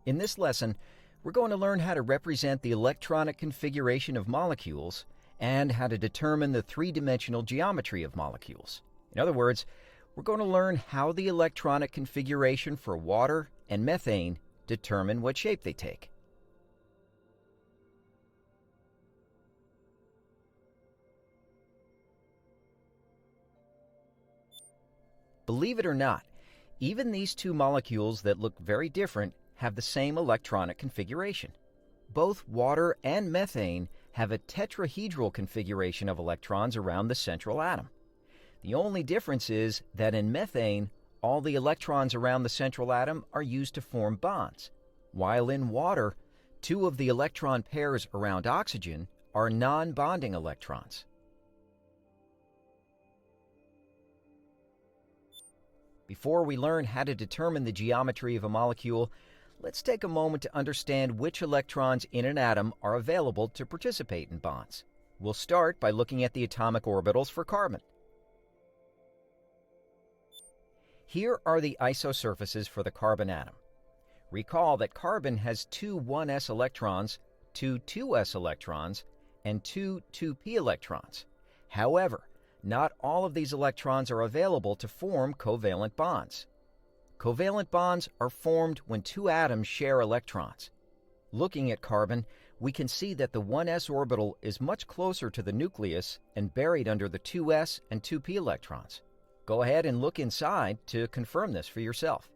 In this lesson, we're going to learn how to represent the electronic configuration of molecules and how to determine the three-dimensional geometry of molecules. In other words, we're going to learn how the electronic configuration for water and methane determine what shape they take. Believe it or not, even these two molecules that look very different have the same electronic configuration. Both water and methane have a tetrahedral configuration of electrons around the central atom. The only difference is that in methane, all the electrons around the central atom are used to form bonds, while in water, two of the electron pairs around oxygen are non-bonding electrons. Before we learn how to determine the geometry of a molecule, let's take a moment to understand which electrons in an atom are available to participate in bonds. We'll start by looking at the atomic orbitals for carbon. Here are the isosurfaces for the carbon atom. Recall that carbon has two 1s electrons, two 2s electrons, and two 2p electrons. However, not all of these electrons are available to form covalent bonds. Covalent bonds are formed when two atoms share electrons. Looking at carbon, we can see that the 1s orbital is much closer to the nucleus and buried under the 2s and 2p electrons. Go ahead and look inside to confirm this for yourself.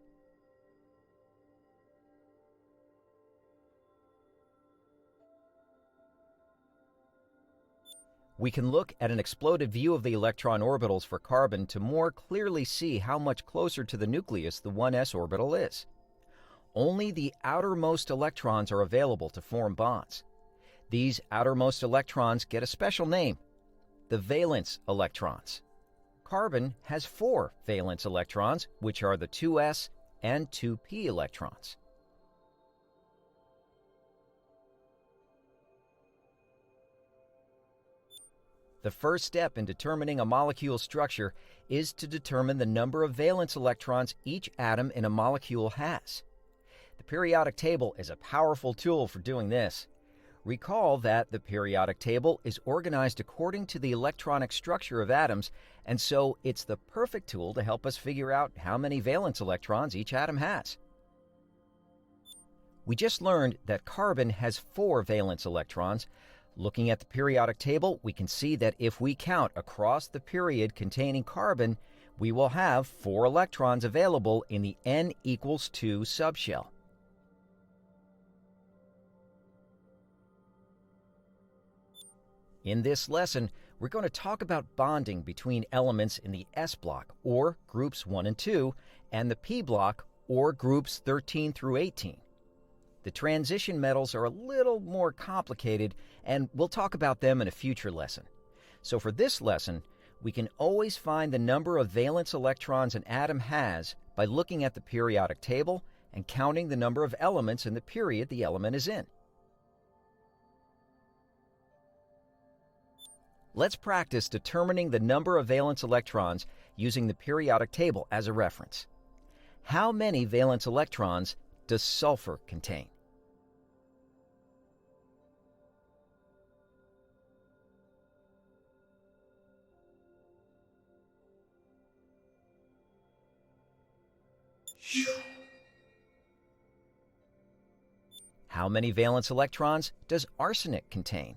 We can look at an exploded view of the electron orbitals for carbon to more clearly see how much closer to the nucleus the 1s orbital is. Only the outermost electrons are available to form bonds. These outermost electrons get a special name, the valence electrons. Carbon has 4 valence electrons, which are the 2s and 2p electrons. The first step in determining a molecule's structure is to determine the number of valence electrons each atom in a molecule has. The periodic table is a powerful tool for doing this. Recall that the periodic table is organized according to the electronic structure of atoms, and so it's the perfect tool to help us figure out how many valence electrons each atom has. We just learned that carbon has 4 valence electrons. Looking at the periodic table, we can see that if we count across the period containing carbon, we will have 4 electrons available in the n equals 2 subshell. In this lesson, we're going to talk about bonding between elements in the s block, or groups 1 and 2, and the p block, or groups 13 through 18. The transition metals are a little more complicated, and we'll talk about them in a future lesson. So for this lesson, we can always find the number of valence electrons an atom has by looking at the periodic table and counting the number of elements in the period the element is in. Let's practice determining the number of valence electrons using the periodic table as a reference. How many valence electrons does sulfur contain? How many valence electrons does arsenic contain?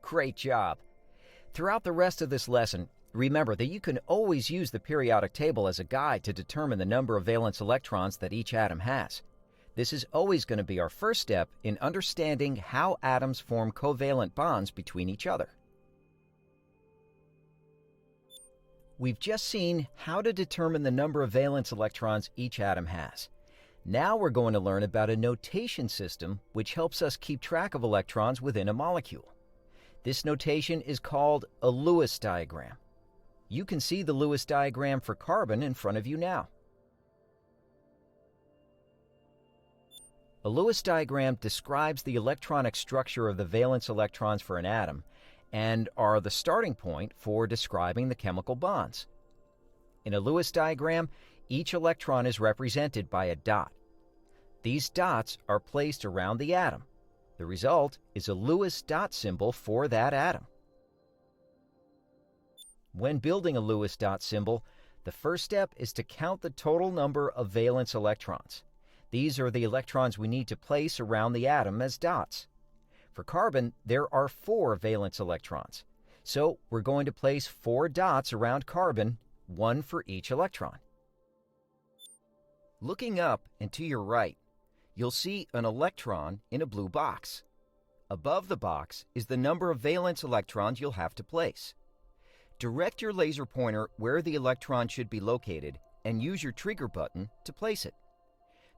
Great job! Throughout the rest of this lesson, remember that you can always use the periodic table as a guide to determine the number of valence electrons that each atom has. This is always going to be our first step in understanding how atoms form covalent bonds between each other. We've just seen how to determine the number of valence electrons each atom has. Now we're going to learn about a notation system which helps us keep track of electrons within a molecule. This notation is called a Lewis diagram. You can see the Lewis diagram for carbon in front of you now. A Lewis diagram describes the electronic structure of the valence electrons for an atom and are the starting point for describing the chemical bonds. In a Lewis diagram, each electron is represented by a dot. These dots are placed around the atom. The result is a Lewis dot symbol for that atom. When building a Lewis dot symbol, the first step is to count the total number of valence electrons. These are the electrons we need to place around the atom as dots. For carbon, there are 4 valence electrons, so we're going to place 4 dots around carbon, 1 for each electron. Looking up and to your right, you'll see an electron in a blue box. Above the box is the number of valence electrons you'll have to place. Direct your laser pointer where the electron should be located and use your trigger button to place it.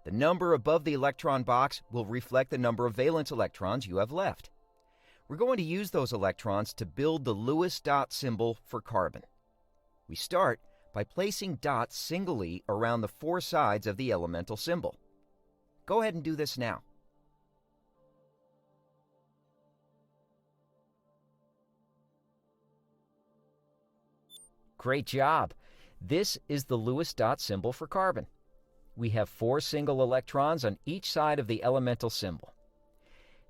The number above the electron box will reflect the number of valence electrons you have left. We're going to use those electrons to build the Lewis dot symbol for carbon. We start by placing dots singly around the 4 sides of the elemental symbol. Go ahead and do this now. Great job! This is the Lewis dot symbol for carbon. We have 4 single electrons on each side of the elemental symbol.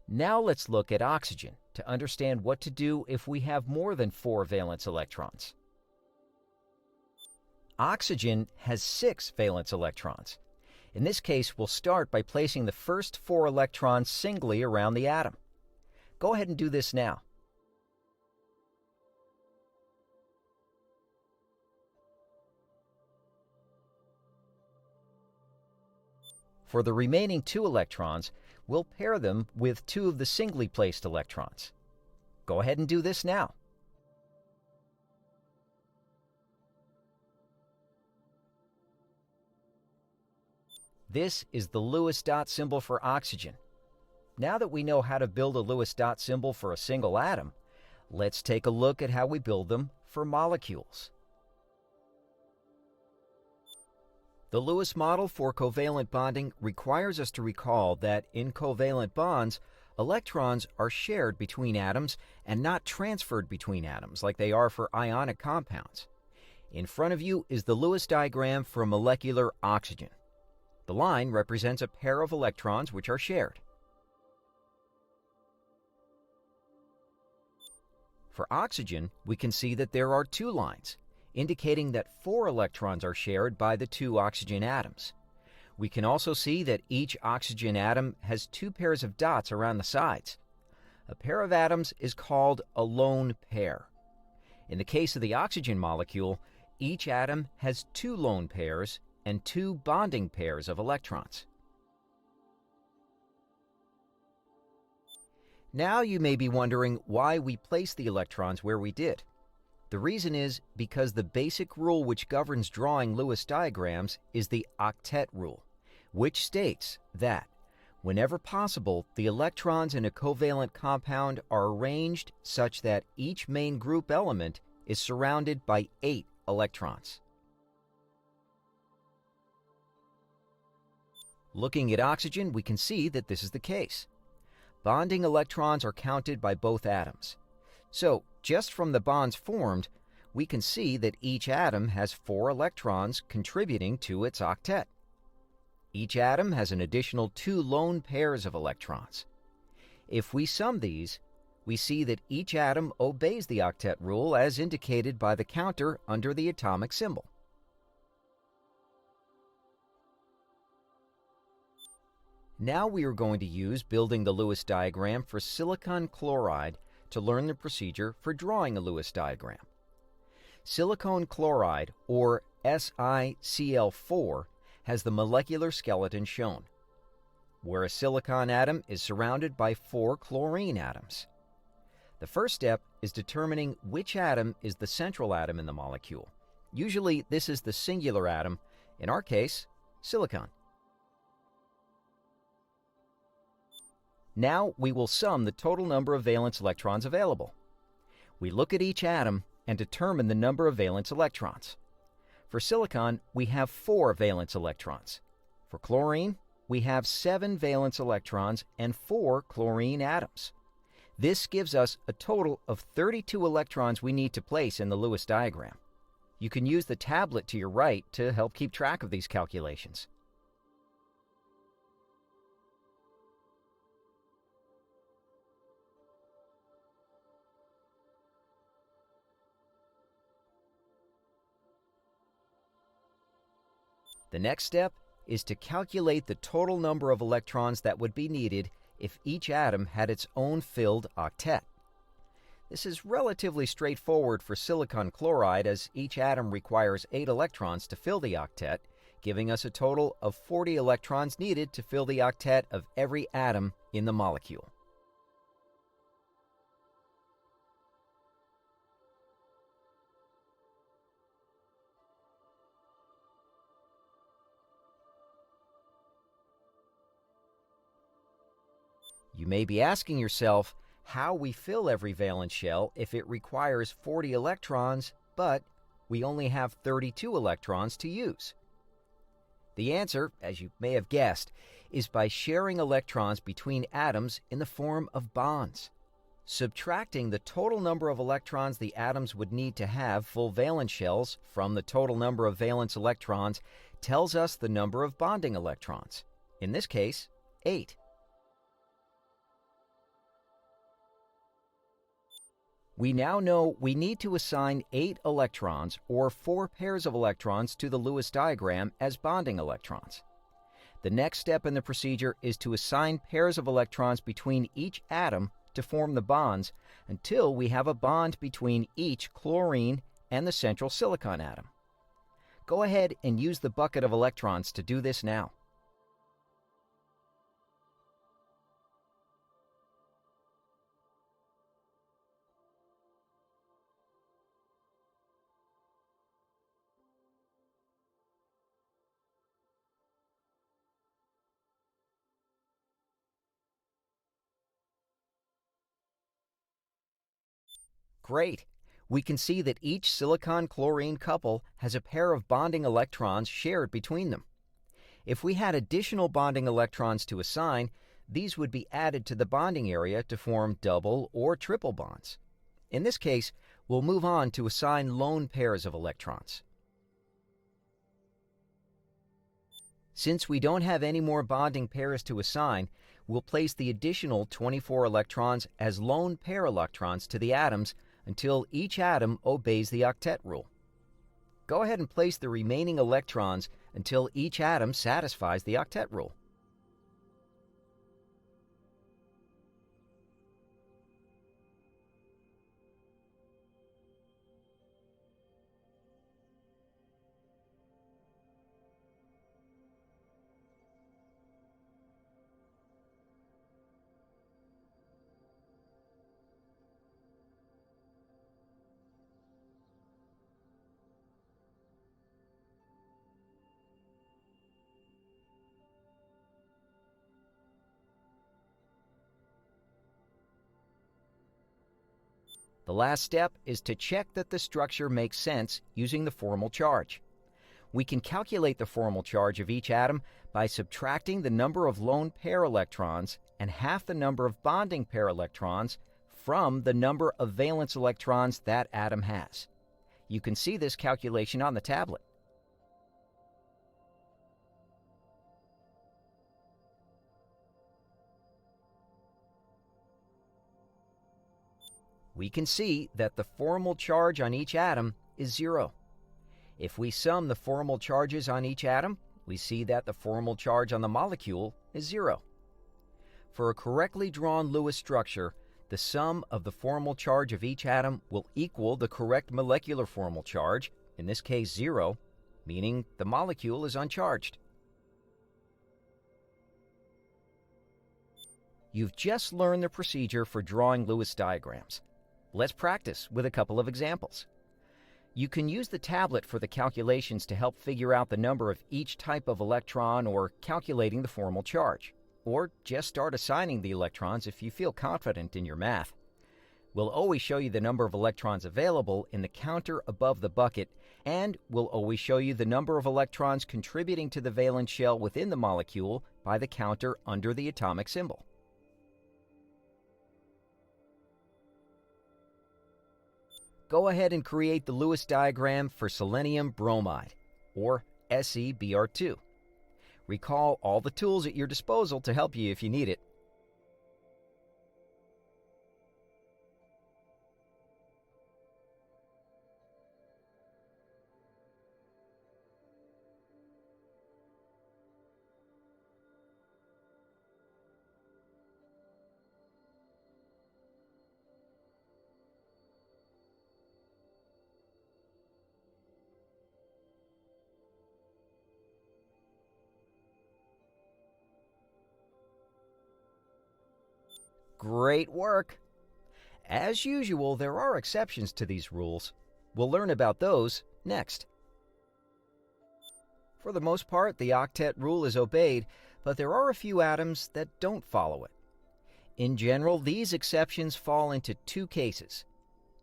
Now let's look at oxygen to understand what to do if we have more than 4 valence electrons. Oxygen has 6 valence electrons. In this case, we'll start by placing the first 4 electrons singly around the atom. Go ahead and do this now. For the remaining 2 electrons, we'll pair them with 2 of the singly placed electrons. Go ahead and do this now. This is the Lewis dot symbol for oxygen. Now that we know how to build a Lewis dot symbol for a single atom, let's take a look at how we build them for molecules. The Lewis model for covalent bonding requires us to recall that in covalent bonds, electrons are shared between atoms and not transferred between atoms like they are for ionic compounds. In front of you is the Lewis diagram for molecular oxygen. The line represents a pair of electrons which are shared. For oxygen, we can see that there are 2 lines, indicating that 4 electrons are shared by the 2 oxygen atoms. We can also see that each oxygen atom has 2 pairs of dots around the sides. A pair of atoms is called a lone pair. In the case of the oxygen molecule, each atom has 2 lone pairs and 2 bonding pairs of electrons. Now you may be wondering why we placed the electrons where we did. The reason is because the basic rule which governs drawing Lewis diagrams is the octet rule, which states that whenever possible, the electrons in a covalent compound are arranged such that each main group element is surrounded by 8 electrons. Looking at oxygen, we can see that this is the case. Bonding electrons are counted by both atoms. So, just from the bonds formed, we can see that each atom has 4 electrons contributing to its octet. Each atom has an additional 2 lone pairs of electrons. If we sum these, we see that each atom obeys the octet rule as indicated by the counter under the atomic symbol. Now we are going to use building the Lewis diagram for silicon chloride to learn the procedure for drawing a Lewis diagram. Silicon chloride, or SiCl4, has the molecular skeleton shown, where a silicon atom is surrounded by 4 chlorine atoms. The first step is determining which atom is the central atom in the molecule. Usually this is the singular atom, in our case, silicon. Now we will sum the total number of valence electrons available. We look at each atom and determine the number of valence electrons. For silicon, we have 4 valence electrons. For chlorine, we have 7 valence electrons and 4 chlorine atoms. This gives us a total of 32 electrons we need to place in the Lewis diagram. You can use the tablet to your right to help keep track of these calculations. The next step is to calculate the total number of electrons that would be needed if each atom had its own filled octet. This is relatively straightforward for silicon chloride, as each atom requires 8 electrons to fill the octet, giving us a total of 40 electrons needed to fill the octet of every atom in the molecule. You may be asking yourself how we fill every valence shell if it requires 40 electrons, but we only have 32 electrons to use. The answer, as you may have guessed, is by sharing electrons between atoms in the form of bonds. Subtracting the total number of electrons the atoms would need to have full valence shells from the total number of valence electrons tells us the number of bonding electrons. In this case, 8. We now know we need to assign 8 electrons, or 4 pairs of electrons, to the Lewis diagram as bonding electrons. The next step in the procedure is to assign pairs of electrons between each atom to form the bonds until we have a bond between each chlorine and the central silicon atom. Go ahead and use the bucket of electrons to do this now. Great! We can see that each silicon-chlorine couple has a pair of bonding electrons shared between them. If we had additional bonding electrons to assign, these would be added to the bonding area to form double or triple bonds. In this case, we'll move on to assign lone pairs of electrons. Since we don't have any more bonding pairs to assign, we'll place the additional 24 electrons as lone pair electrons to the atoms until each atom obeys the octet rule. Go ahead and place the remaining electrons until each atom satisfies the octet rule. The last step is to check that the structure makes sense using the formal charge. We can calculate the formal charge of each atom by subtracting the number of lone pair electrons and half the number of bonding pair electrons from the number of valence electrons that atom has. You can see this calculation on the tablet. We can see that the formal charge on each atom is 0. If we sum the formal charges on each atom, we see that the formal charge on the molecule is 0. For a correctly drawn Lewis structure, the sum of the formal charge of each atom will equal the correct molecular formal charge, in this case 0, meaning the molecule is uncharged. You've just learned the procedure for drawing Lewis diagrams. Let's practice with a couple of examples. You can use the tablet for the calculations to help figure out the number of each type of electron or calculating the formal charge. Or just start assigning the electrons if you feel confident in your math. We'll always show you the number of electrons available in the counter above the bucket, and we'll always show you the number of electrons contributing to the valence shell within the molecule by the counter under the atomic symbol. Go ahead and create the Lewis diagram for selenium bromide, or SeBr2. Recall all the tools at your disposal to help you if you need it. Great work! As usual, there are exceptions to these rules. We'll learn about those next. For the most part, the octet rule is obeyed, but there are a few atoms that don't follow it. In general, these exceptions fall into two cases: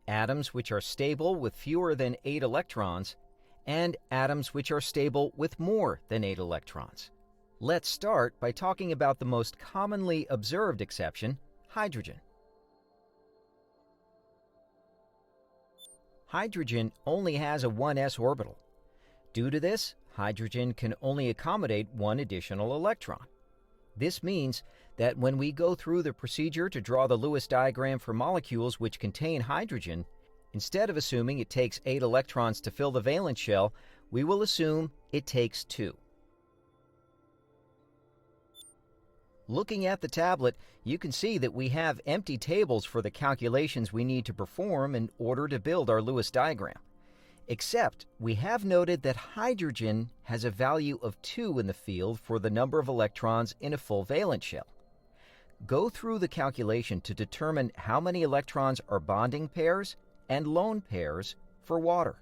atoms which are stable with fewer than 8 electrons, and atoms which are stable with more than 8 electrons. Let's start by talking about the most commonly observed exception, hydrogen. Hydrogen only has a 1s orbital. Due to this, hydrogen can only accommodate one additional electron. This means that when we go through the procedure to draw the Lewis diagram for molecules which contain hydrogen, instead of assuming it takes 8 electrons to fill the valence shell, we will assume it takes 2. Looking at the tablet, you can see that we have empty tables for the calculations we need to perform in order to build our Lewis diagram. Except, we have noted that hydrogen has a value of 2 in the field for the number of electrons in a full valence shell. Go through the calculation to determine how many electrons are bonding pairs and lone pairs for water.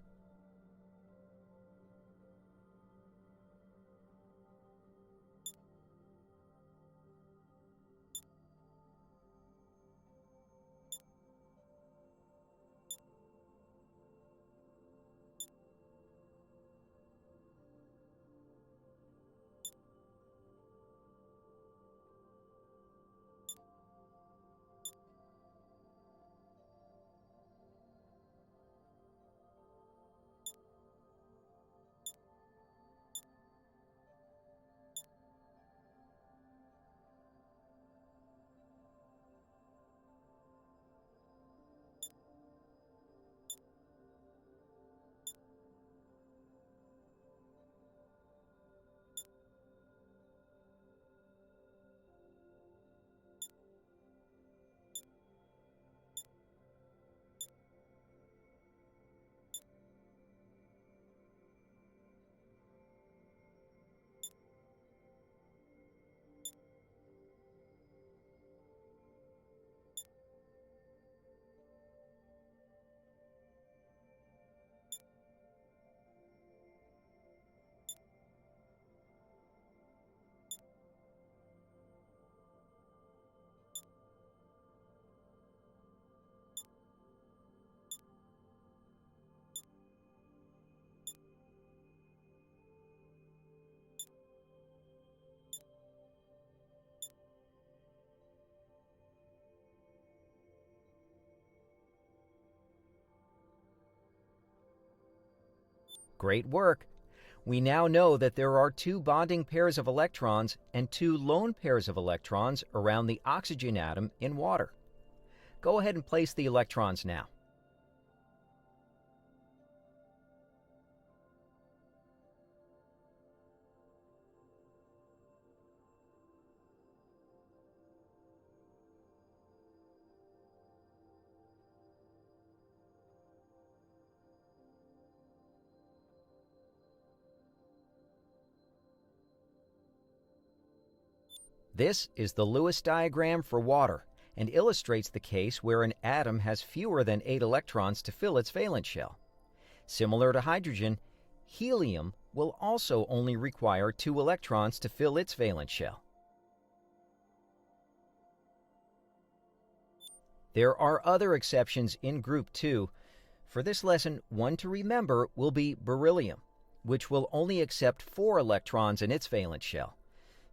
Great work! We now know that there are 2 bonding pairs of electrons and 2 lone pairs of electrons around the oxygen atom in water. Go ahead and place the electrons now. This is the Lewis diagram for water and illustrates the case where an atom has fewer than 8 electrons to fill its valence shell. Similar to hydrogen, helium will also only require 2 electrons to fill its valence shell. There are other exceptions in Group 2. For this lesson, one to remember will be beryllium, which will only accept 4 electrons in its valence shell.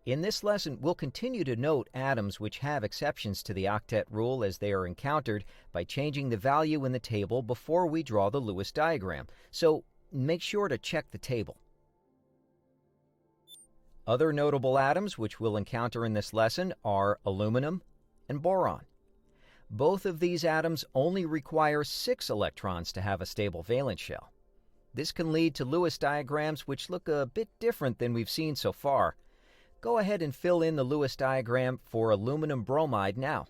In this lesson, we'll continue to note atoms which have exceptions to the octet rule as they are encountered by changing the value in the table before we draw the Lewis diagram, so make sure to check the table. Other notable atoms which we'll encounter in this lesson are aluminum and boron. Both of these atoms only require 6 electrons to have a stable valence shell. This can lead to Lewis diagrams which look a bit different than we've seen so far. Go ahead and fill in the Lewis diagram for aluminum bromide now.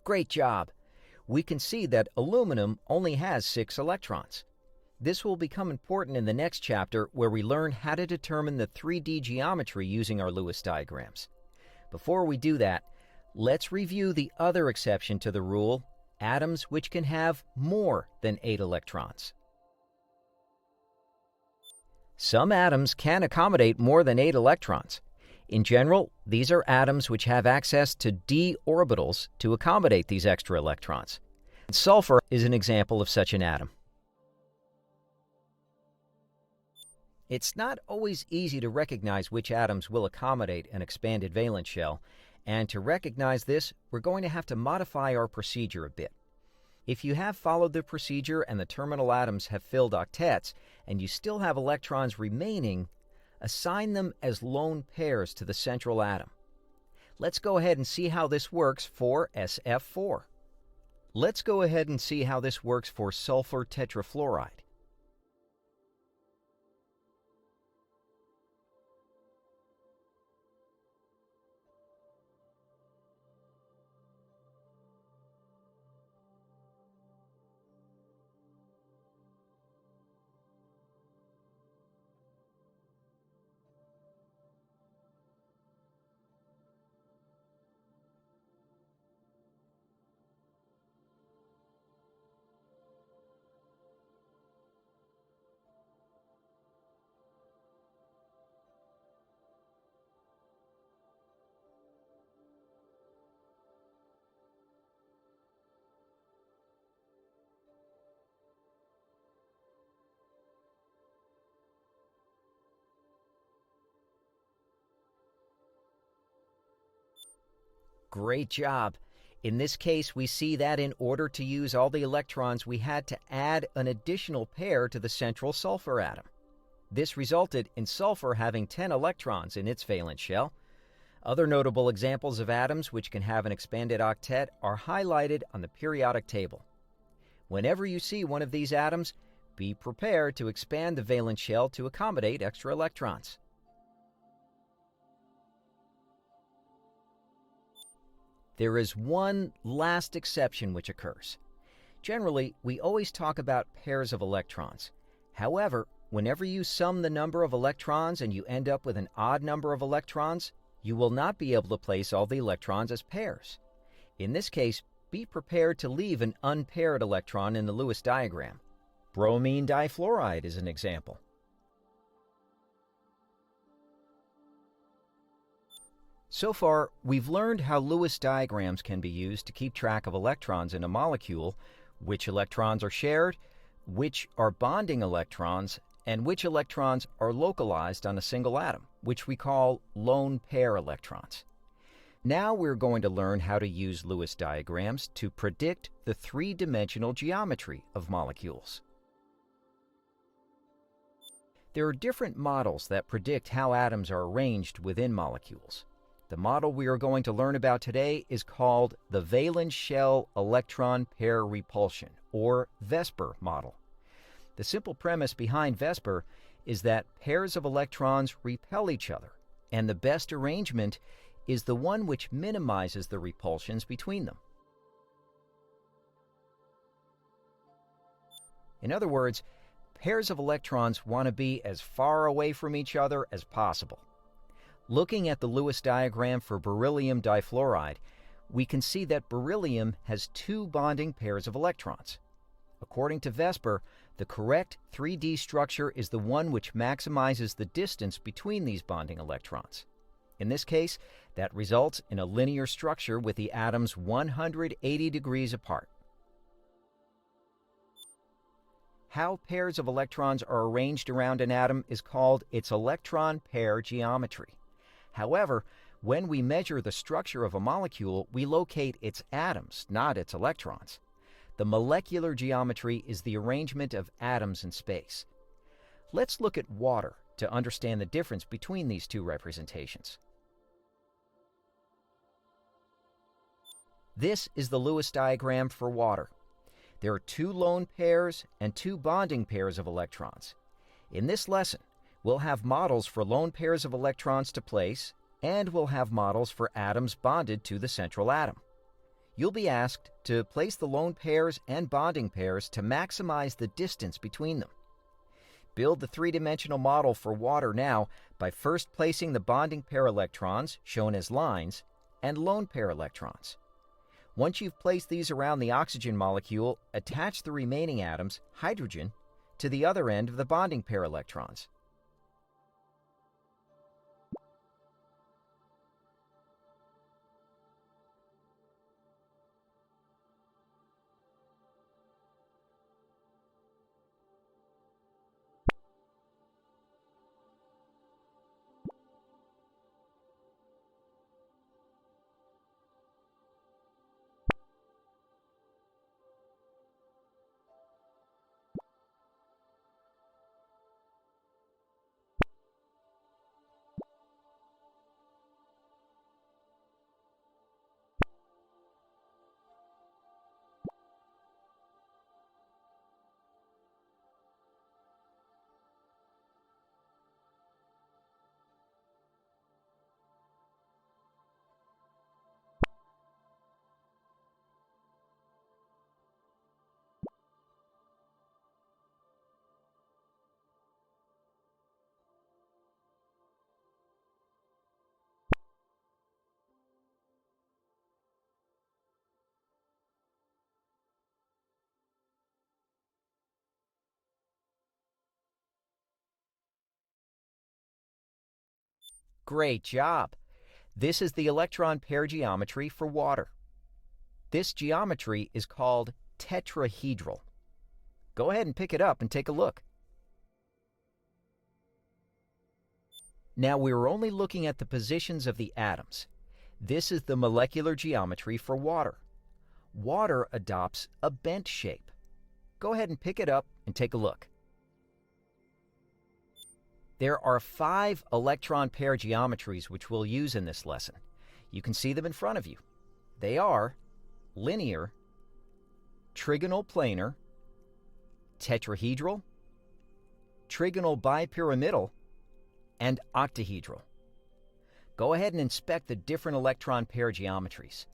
Great job! We can see that aluminum only has 6 electrons. This will become important in the next chapter where we learn how to determine the 3D geometry using our Lewis diagrams. Before we do that, let's review the other exception to the rule, atoms which can have more than 8 electrons. Some atoms can accommodate more than 8 electrons. In general, these are atoms which have access to d orbitals to accommodate these extra electrons. Sulfur is an example of such an atom. It's not always easy to recognize which atoms will accommodate an expanded valence shell, and to recognize this, we're going to have to modify our procedure a bit. If you have followed the procedure and the terminal atoms have filled octets, and you still have electrons remaining, assign them as lone pairs to the central atom. Let's go ahead and see how this works for SF4. Let's go ahead and see how this works for sulfur tetrafluoride. Great job! In this case, we see that in order to use all the electrons, we had to add an additional pair to the central sulfur atom. This resulted in sulfur having 10 electrons in its valence shell. Other notable examples of atoms which can have an expanded octet are highlighted on the periodic table. Whenever you see one of these atoms, be prepared to expand the valence shell to accommodate extra electrons. There is one last exception which occurs. Generally, we always talk about pairs of electrons. However, whenever you sum the number of electrons and you end up with an odd number of electrons, you will not be able to place all the electrons as pairs. In this case, be prepared to leave an unpaired electron in the Lewis diagram. Bromine difluoride is an example. So far, we've learned how Lewis diagrams can be used to keep track of electrons in a molecule, which electrons are shared, which are bonding electrons, and which electrons are localized on a single atom, which we call lone pair electrons. Now we're going to learn how to use Lewis diagrams to predict the three-dimensional geometry of molecules. There are different models that predict how atoms are arranged within molecules. The model we are going to learn about today is called the valence shell electron pair repulsion, or VSEPR model. The simple premise behind VSEPR is that pairs of electrons repel each other, and the best arrangement is the one which minimizes the repulsions between them. In other words, pairs of electrons want to be as far away from each other as possible. Looking at the Lewis diagram for beryllium difluoride, we can see that beryllium has two bonding pairs of electrons. According to VSEPR, the correct 3D structure is the one which maximizes the distance between these bonding electrons. In this case, that results in a linear structure with the atoms 180 degrees apart. How pairs of electrons are arranged around an atom is called its electron pair geometry. However, when we measure the structure of a molecule, we locate its atoms, not its electrons. The molecular geometry is the arrangement of atoms in space. Let's look at water to understand the difference between these two representations. This is the Lewis diagram for water. There are two lone pairs and two bonding pairs of electrons. In this lesson, we'll have models for lone pairs of electrons to place, and we'll have models for atoms bonded to the central atom. You'll be asked to place the lone pairs and bonding pairs to maximize the distance between them. Build the three-dimensional model for water now by first placing the bonding pair electrons, shown as lines, and lone pair electrons. Once you've placed these around the oxygen molecule, attach the remaining atoms, hydrogen, to the other end of the bonding pair electrons. Great job! This is the electron pair geometry for water. This geometry is called tetrahedral. Go ahead and pick it up and take a look. Now we're only looking at the positions of the atoms. This is the molecular geometry for water. Water adopts a bent shape. Go ahead and pick it up and take a look. There are 5 electron pair geometries which we'll use in this lesson. You can see them in front of you. They are linear, trigonal planar, tetrahedral, trigonal bipyramidal, and octahedral. Go ahead and inspect the different electron pair geometries.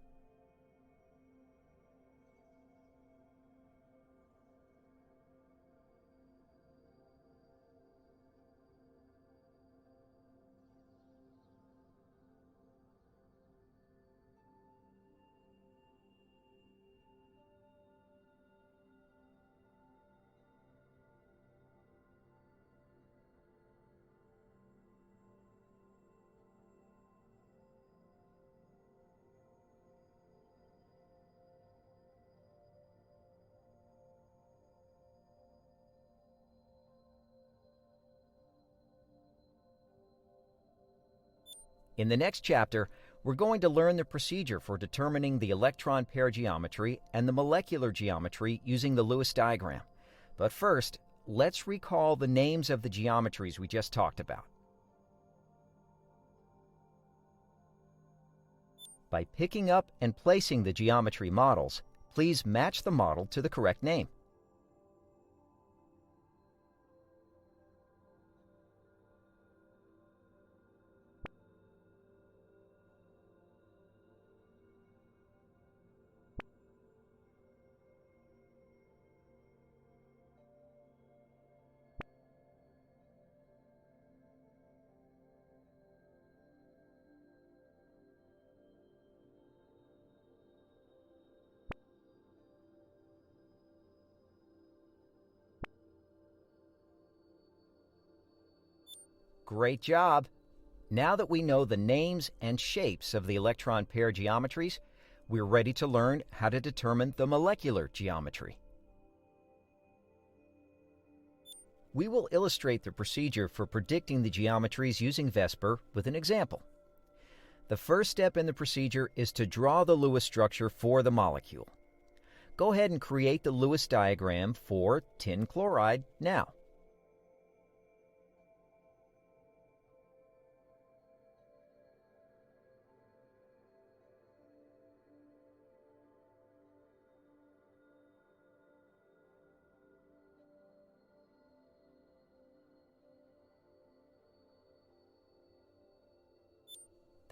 In the next chapter, we're going to learn the procedure for determining the electron pair geometry and the molecular geometry using the Lewis diagram. But first, let's recall the names of the geometries we just talked about. By picking up and placing the geometry models, please match the model to the correct name. Great job! Now that we know the names and shapes of the electron pair geometries, we're ready to learn how to determine the molecular geometry. We will illustrate the procedure for predicting the geometries using VSEPR with an example. The first step in the procedure is to draw the Lewis structure for the molecule. Go ahead and create the Lewis diagram for tin chloride now.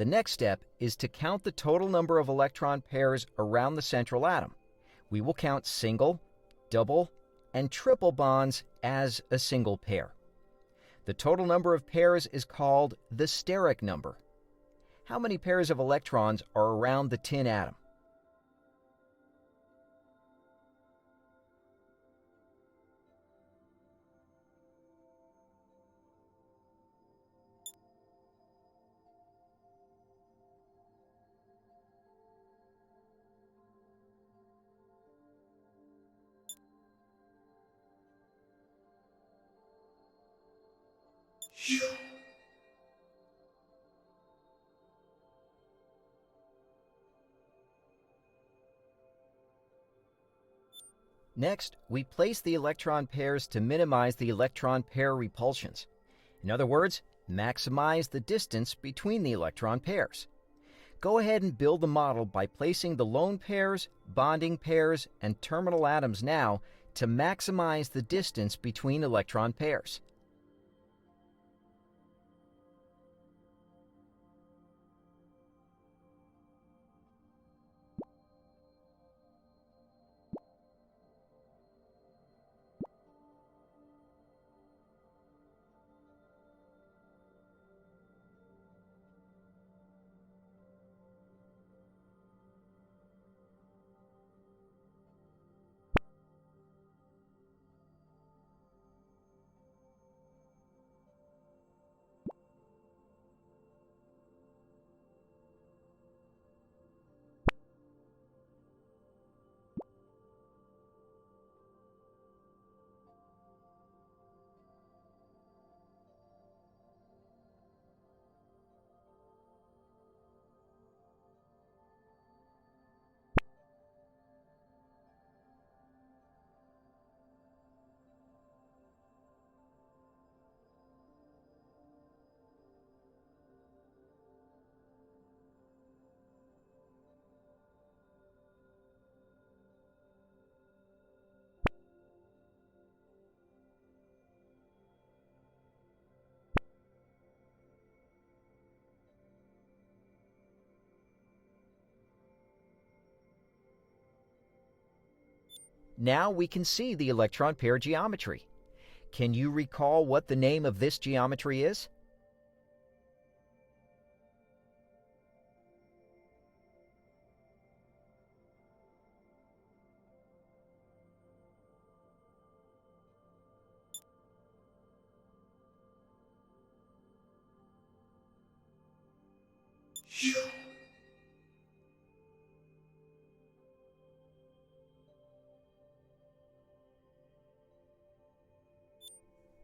The next step is to count the total number of electron pairs around the central atom. We will count single, double, and triple bonds as a single pair. The total number of pairs is called the steric number. How many pairs of electrons are around the tin atom? Next, we place the electron pairs to minimize the electron pair repulsions. In other words, maximize the distance between the electron pairs. Go ahead and build the model by placing the lone pairs, bonding pairs, and terminal atoms now to maximize the distance between electron pairs. Now we can see the electron pair geometry. Can you recall what the name of this geometry is?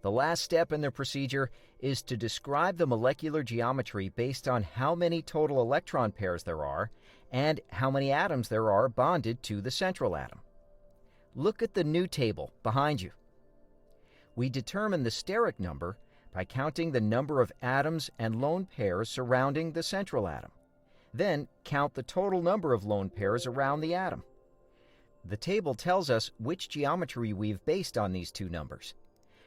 The last step in the procedure is to describe the molecular geometry based on how many total electron pairs there are and how many atoms there are bonded to the central atom. Look at the new table behind you. We determine the steric number by counting the number of atoms and lone pairs surrounding the central atom. Then count the total number of lone pairs around the atom. The table tells us which geometry we've based on these two numbers.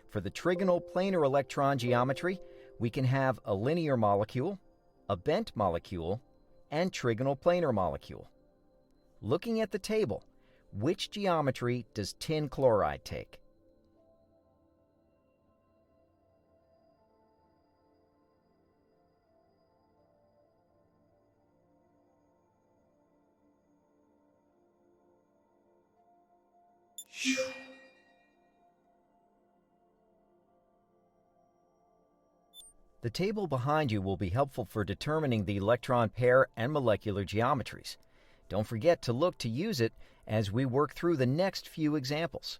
For the trigonal planar electron geometry, we can have a linear molecule, a bent molecule, and trigonal planar molecule. Looking at the table, which geometry does tin chloride take? The table behind you will be helpful for determining the electron pair and molecular geometries. Don't forget to look to use it as we work through the next few examples.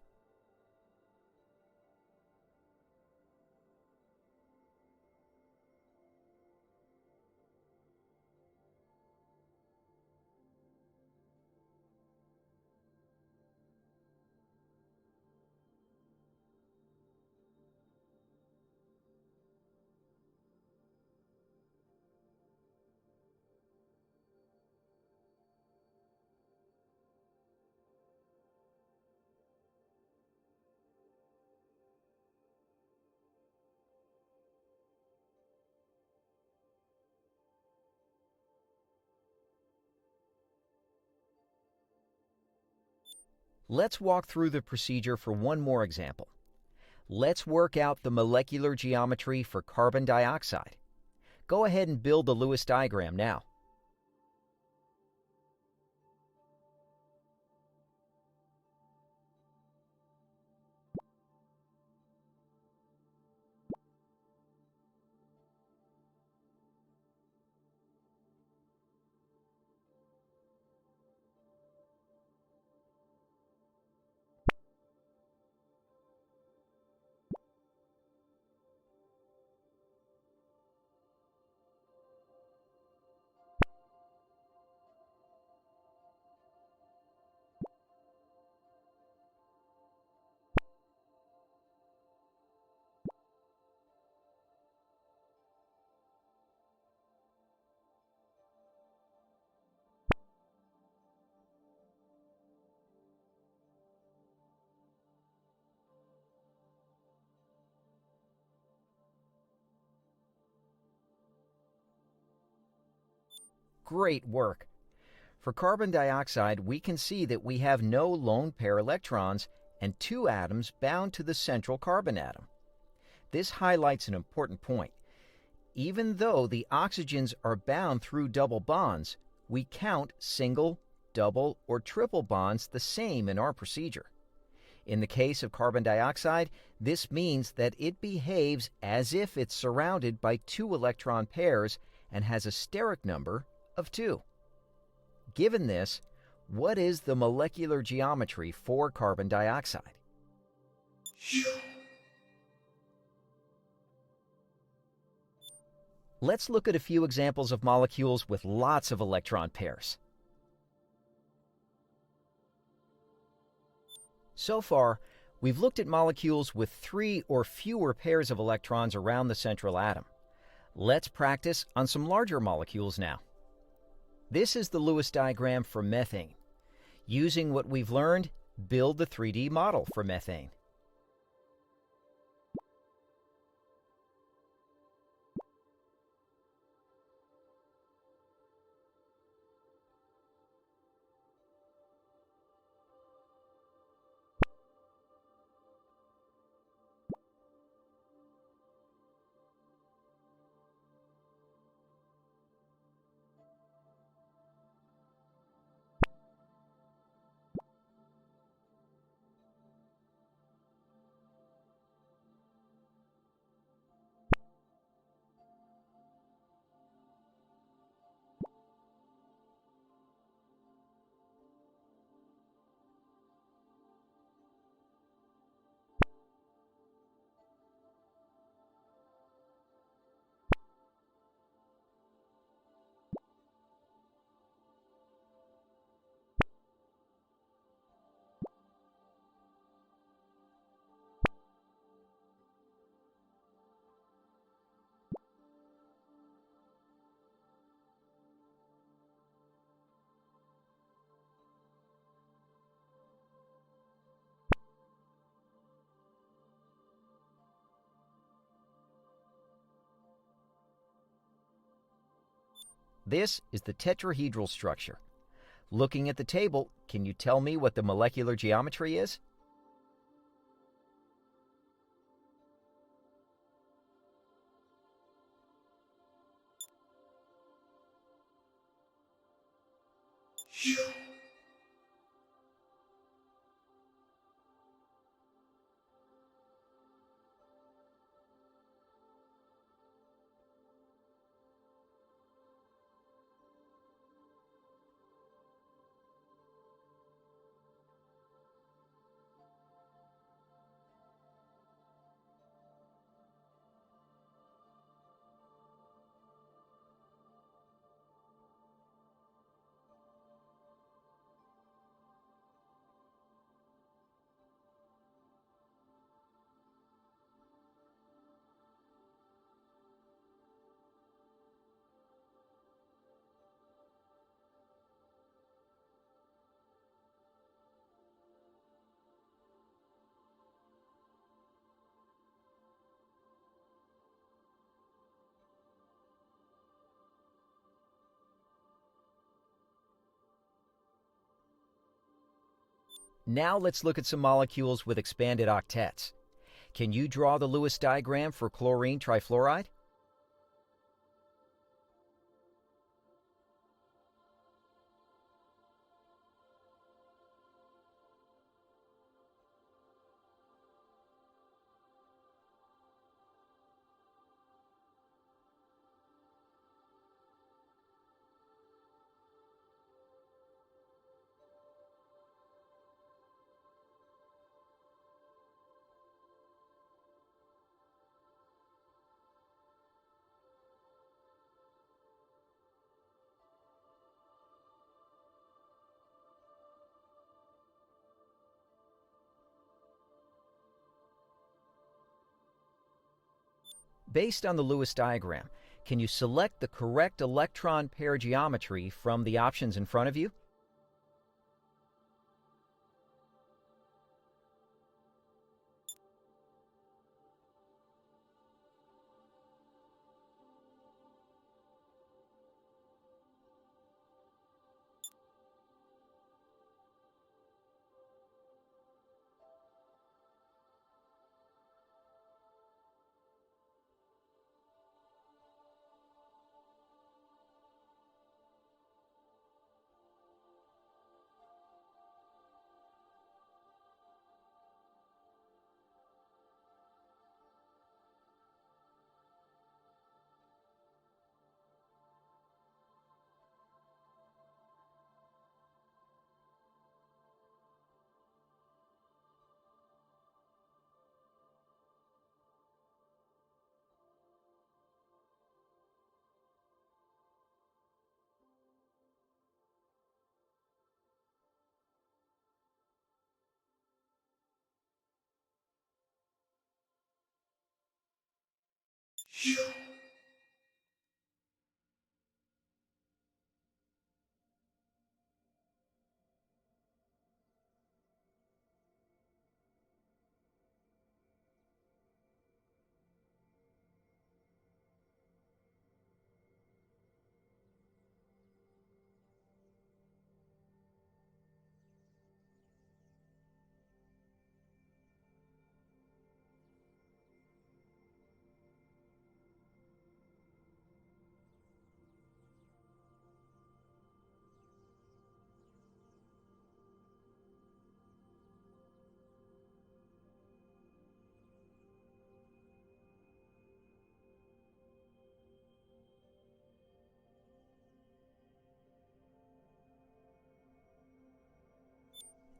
Let's walk through the procedure for one more example. Let's work out the molecular geometry for carbon dioxide. Go ahead and build the Lewis diagram now. Great work! For carbon dioxide, we can see that we have no lone pair electrons and two atoms bound to the central carbon atom. This highlights an important point. Even though the oxygens are bound through double bonds, we count single, double, or triple bonds the same in our procedure. In the case of carbon dioxide, this means that it behaves as if it's surrounded by two electron pairs and has a steric number of 2. Given this, what is the molecular geometry for carbon dioxide? Let's look at a few examples of molecules with lots of electron pairs. So far, we've looked at molecules with 3 or fewer pairs of electrons around the central atom. Let's practice on some larger molecules now. This is the Lewis diagram for methane. Using what we've learned, build the 3D model for methane. This is the tetrahedral structure. Looking at the table, can you tell me what the molecular geometry is? Now let's look at some molecules with expanded octets. Can you draw the Lewis diagram for chlorine trifluoride? Based on the Lewis diagram, can you select the correct electron pair geometry from the options in front of you?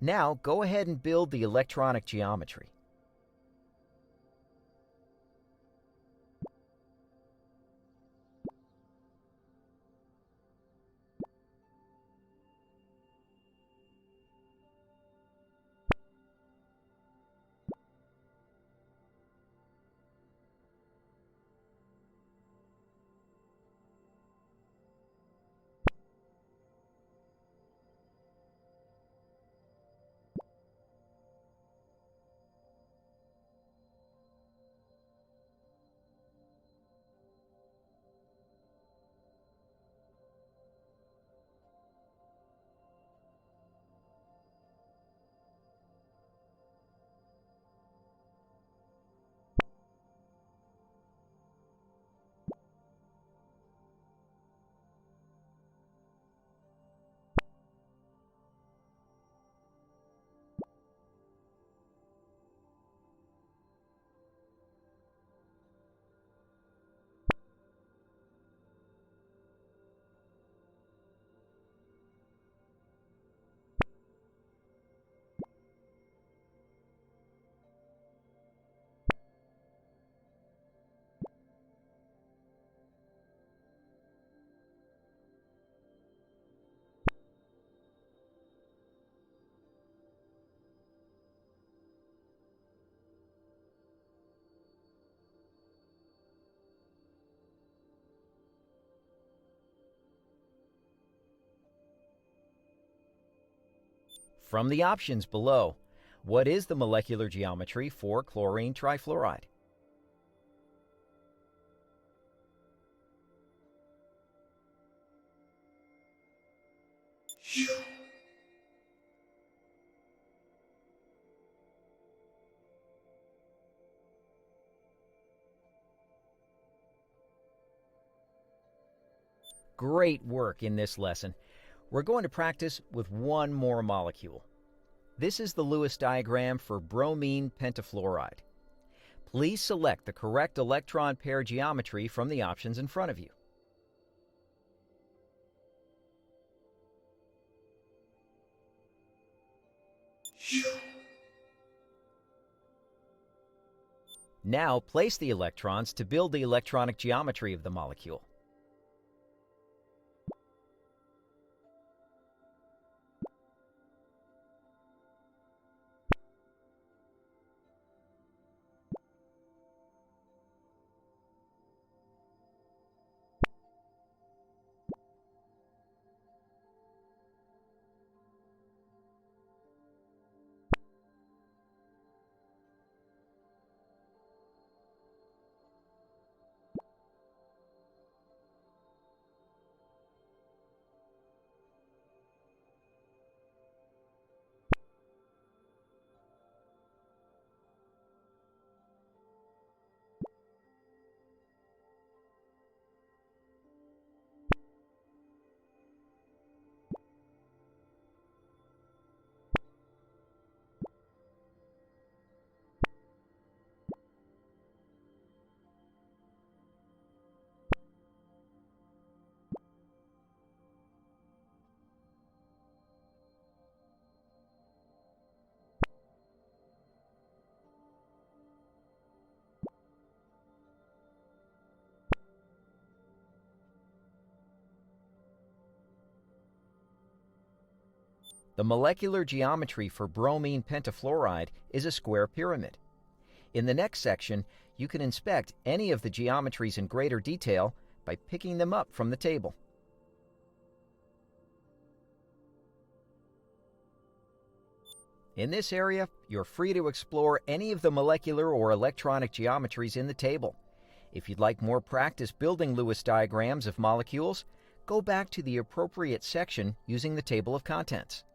Now go ahead and build the electronic geometry. From the options below, what is the molecular geometry for chlorine trifluoride? Great work in this lesson. We're going to practice with one more molecule. This is the Lewis diagram for bromine pentafluoride. Please select the correct electron pair geometry from the options in front of you. Now place the electrons to build the electronic geometry of the molecule. The molecular geometry for bromine pentafluoride is a square pyramid. In the next section, you can inspect any of the geometries in greater detail by picking them up from the table. In this area, you're free to explore any of the molecular or electronic geometries in the table. If you'd like more practice building Lewis diagrams of molecules, go back to the appropriate section using the table of contents.